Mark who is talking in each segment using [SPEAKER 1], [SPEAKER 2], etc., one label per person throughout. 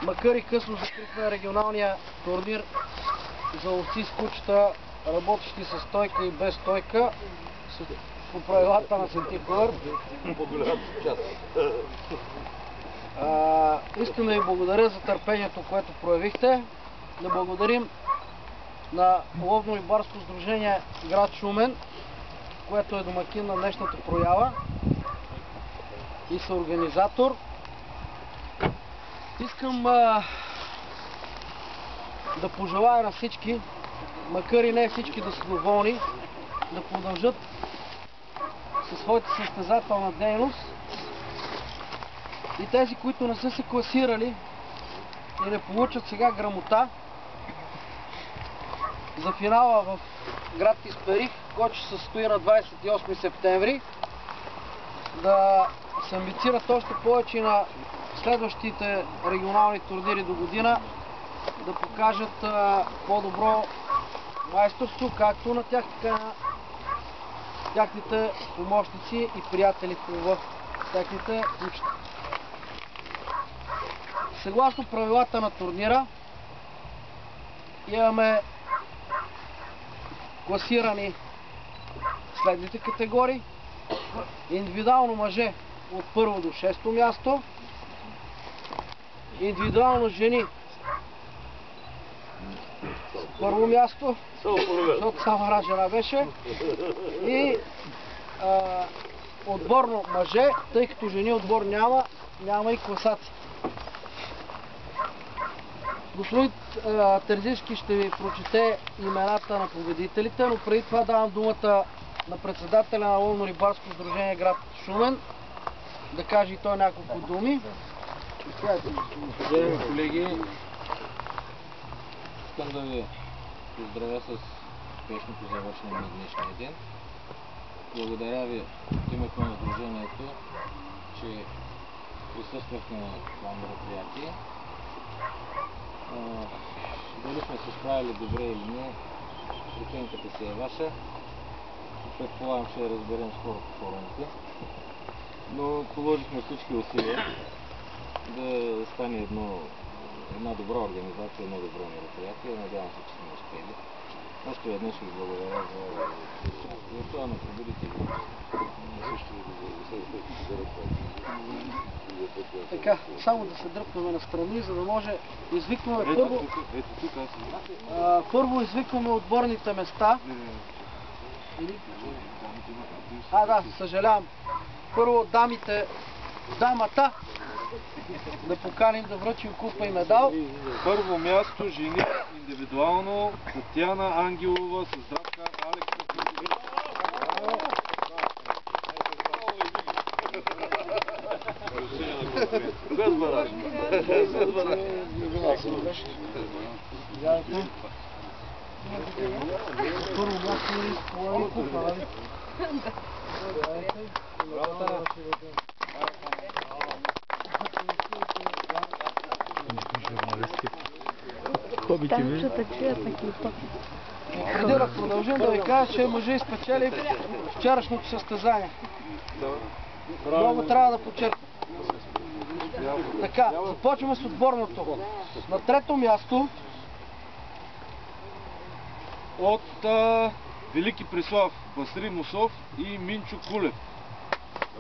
[SPEAKER 1] Макар и късно закрихме регионалния турнир за ловци с кучета, работещи с стойка и без стойка, по правилата на Сентиховър. Искам да ви благодаря за търпението, което проявихте. Да благодарим на Ловно-рибарско сдружение град Шумен, което е домакин на днешната проява и съорганизатор. Искам да пожелая на всички, макар и не всички да са доволни, да продължат със своята състезателна дейност и тези, които не са се класирали и не получат сега грамота за финала в град Исперих, който ще се състои на 28 септември, да се амбицират още повече на следващите регионални турнири до година, да покажат по-добро майсторство, както на тях, така и на тяхните помощници и приятели в техните кучета. Съгласно правилата на турнира, имаме класирани следните категории. Индивидуално мъже от първо до 6-то място, индивидуално жени първо място, защото само една жена беше, и отборно мъже, тъй като жени отбор няма и класация. Господин Терзийски ще ви прочете имената на победителите, но преди това давам думата на председателя на Ловно-рибарско сдружение град Шумен, да каже и той няколко думи.
[SPEAKER 2] Уважаеми колеги, искам да ви поздравя с успешното завършване на днешния ден. Благодаря ви от името на сдружението, че присъствахте на това мероприятие. Дали сме се справили добре или не, преценката си е ваша. Предполагам, ще я разберем скоро по форумите. Но положихме всички усилия да стане една добра организация, едно добро мероприятие. Надявам се, че сме успели. Още веднъж ви благодаря за участието на победителите.
[SPEAKER 1] Така, само да се дръпнем настрани, за да може извикваме първо извикваме отборните места. Да, съжалявам. Първо дамата да поканим да връчим купа и медал.
[SPEAKER 3] Първо място жени индивидуално Татяна Ангелова с здравка Алекса. Без бараж. Без бараж.
[SPEAKER 1] Първо място и купа. Преди да продължим да ви кажа, че мъже изпечели вчерашното състезание. Много трябва да подчеркам. Така, започваме с отборното. На трето място
[SPEAKER 3] От Велики Преслав Басри Мусов и Минчо Кулев.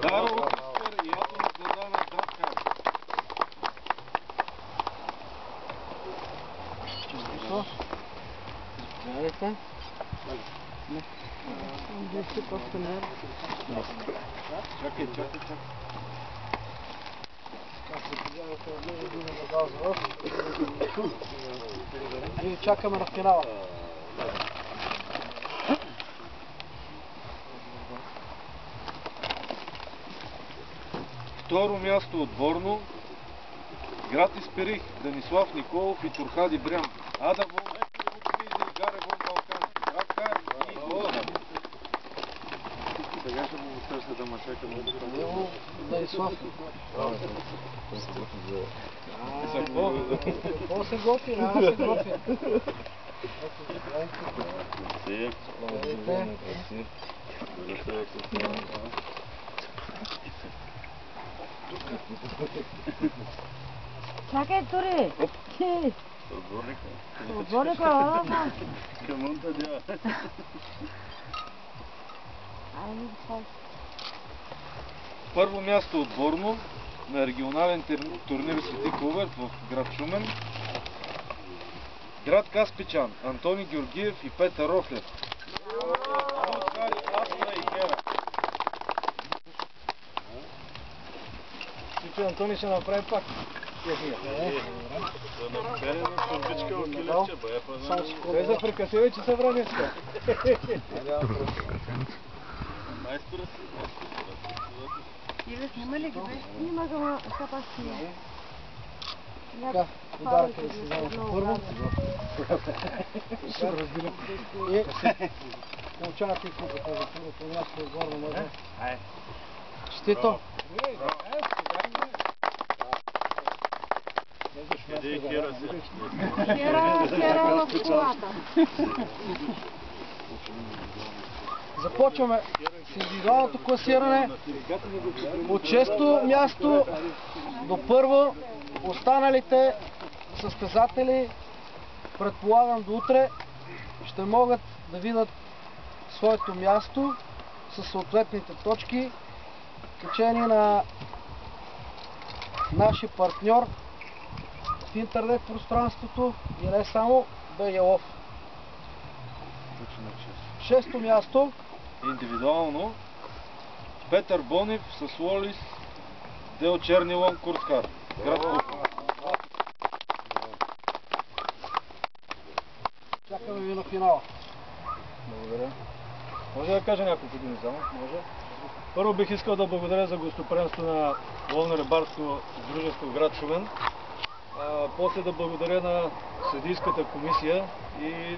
[SPEAKER 3] Даро от Искър и Ато на Гладана Даткар.
[SPEAKER 1] Заповядайте.
[SPEAKER 3] Чакай.
[SPEAKER 1] И чакаме на финала.
[SPEAKER 3] Второ място отборно град Исперих Данислав Николов и Турхади Брям. Ада Вон Квизи и Гаре Вон Балкански. Даткар и сега ще му търся да ма чека много.
[SPEAKER 1] Данислав.
[SPEAKER 3] За какво?
[SPEAKER 1] Какво се готви? Няма да се готви.
[SPEAKER 4] Чакай, Тори! Ти! Отборника, ала там!
[SPEAKER 5] Камунта дява.
[SPEAKER 4] Айде, това.
[SPEAKER 3] Първо място отборно на регионален турнир Свети Хуберт в град Шумен. Град Каспичан, Антони Георгиев и Петър Рохлев. Курцхари, Астра и Хера.
[SPEAKER 2] Че Антони ще направи пак. Той за прекъсивай, че събра днеска.
[SPEAKER 4] Или снима ли ги бе? Снима го на капасия.
[SPEAKER 1] Така, ударъка да се вземат първо. Ще го разбира. И получавате и купата за първото място отборно може. Честито!
[SPEAKER 4] Хера в колата.
[SPEAKER 1] Започваме с индивидуалното класиране. От 6-то място до първо останалите състезатели, предполагам до утре, ще могат да видят своето място със съответните точки, качени на нашия партньор в интернет пространството и не само БГ-Лов. 6-то място
[SPEAKER 3] Индивидуално Петър Бонев с Лолис Дел Чернилон Курцхар. Град Купа.
[SPEAKER 1] чакаме ви на финала.
[SPEAKER 2] Благодаря. Може да кажа няколко думи само? Може. Първо бих искал да благодаря за гостоприемство на Ловно-рибарско дружество в град Шумен. После да благодаря на съдийската комисия и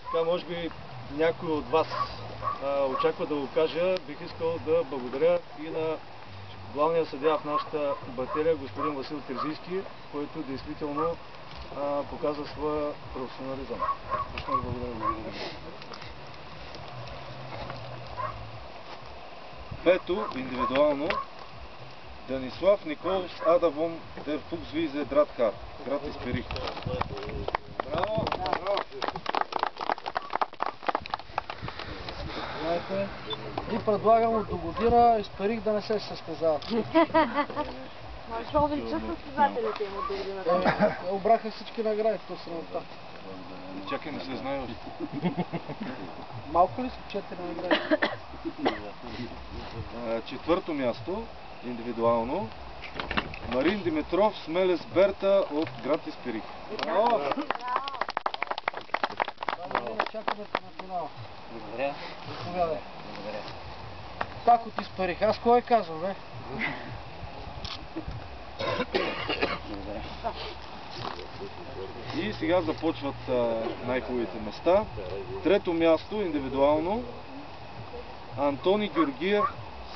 [SPEAKER 2] така може би някой от вас очаква да го кажа. Бих искал да благодаря и на главния съдия в нашата батерия, господин Васил Терзийски, който действително показа своя професионализъм.
[SPEAKER 3] Пето, индивидуално Данислав Николов с Адавон Дер Фуксвизе Дратхар. Град Исперих. Браво!
[SPEAKER 1] И предлагам от до година Исперих да не се състезават.
[SPEAKER 4] Може да увеличат състезателите им от до годината.
[SPEAKER 1] Обраха всички награди в страната.
[SPEAKER 3] Чакай, не се знае.
[SPEAKER 1] Малко ли са 4 награди?
[SPEAKER 3] Четвърто място, индивидуално, Марин Димитров с Мелес Берта от град Исперих.
[SPEAKER 1] Браво! Чакаме на финала.
[SPEAKER 5] Благодаря.
[SPEAKER 1] Заповядай. Так от Исперих. Аз кой казвам, бе?
[SPEAKER 3] И сега започват най-хубавите места. Трето място, индивидуално, Антони Георгиев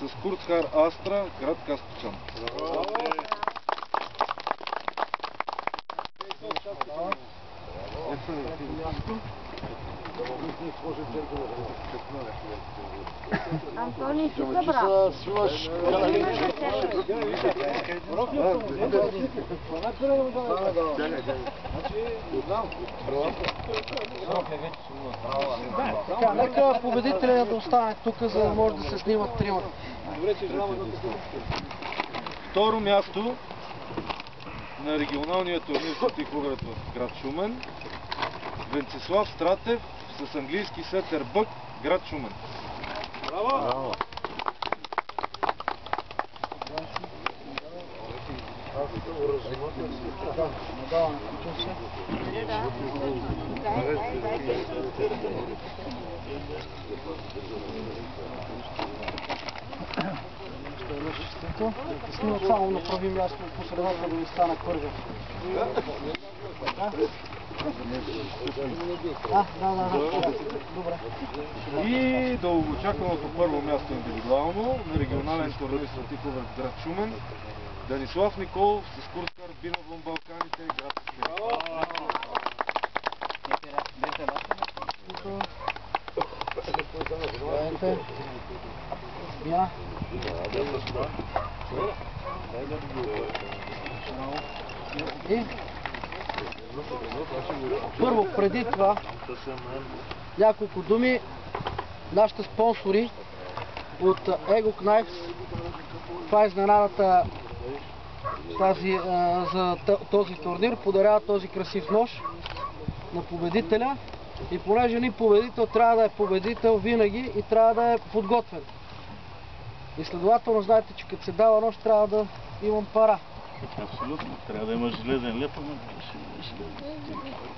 [SPEAKER 3] с Курцхар Астра, град Каспичан.
[SPEAKER 4] Антони си събра.
[SPEAKER 1] Така, нека победителят да остане тук, за да може да се снимат тримата.
[SPEAKER 3] Второ място на регионалния турнир Свети Хуберт в град Шумен, Венцислав Стратев с английски сетър Бък, град Шумен.
[SPEAKER 5] Браво!
[SPEAKER 1] Снимат само направи място по средата да ми стана първи. Добре.
[SPEAKER 3] И дългоочакваното първо място индивидуално на регионален турнир Свети Хуберт в град Шумен, Данислав Николов с Курцхар Бинавон Балканите, град Исперих.
[SPEAKER 1] И първо, преди това, няколко думи, нашите спонсори от Ego Knives. Това е изненадата за този турнир, подарява този красив нож на победителя. И понеже ни победител трябва да е победител винаги и трябва да е подготвен. И следователно знаете, че като се дава нож, трябва да имам пара.
[SPEAKER 5] Абсолютно. Трябва да има железен леп, ама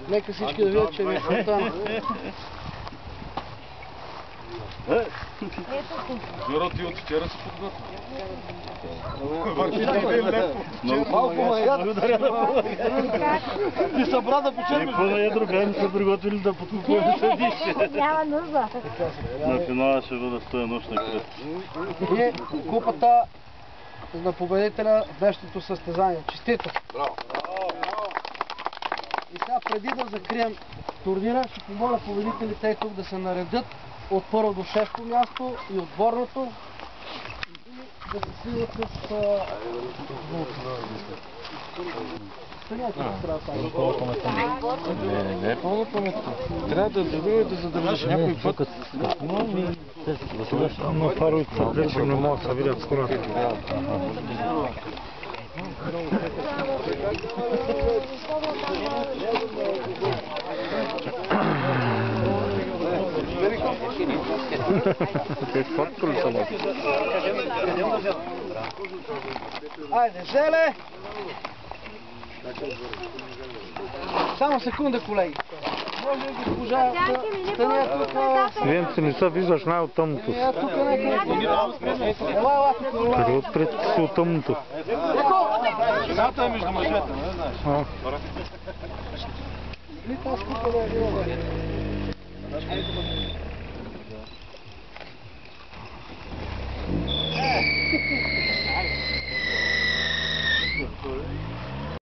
[SPEAKER 1] Нека всички да видят, че ми е фонтана.
[SPEAKER 3] Жоро, ти от вчера си подготвил.
[SPEAKER 1] Малко ма яд. Ти събра да почерпиш.
[SPEAKER 5] какво на ядро бяхме се приготвили да подкупваме съдище.
[SPEAKER 4] Няма нужда.
[SPEAKER 5] На финала ще бъда с този нощ на кръст.
[SPEAKER 1] И купата на победителя в днешното състезание. Честито! И сега преди да закрием турнира, ще помоля победителите и тук да се наредят от първо до шесто място и отборното и да се сливат с...
[SPEAKER 3] Не е пълна паметта. Трябва да добива и да задържиш някой път.
[SPEAKER 5] Но фаровите са плечи, не могат да се видят скоро.
[SPEAKER 1] Айде, Желе! Само секунда, колеги. Може ли госпожа Стания тук?
[SPEAKER 5] Венце не се виждаш най-оттъмното си.
[SPEAKER 1] Тук нека... Ела, тук,
[SPEAKER 5] Къде отпред си от тъмното?
[SPEAKER 3] Жената е между мъжете, не знаеш.
[SPEAKER 1] Ли тази купа да е била?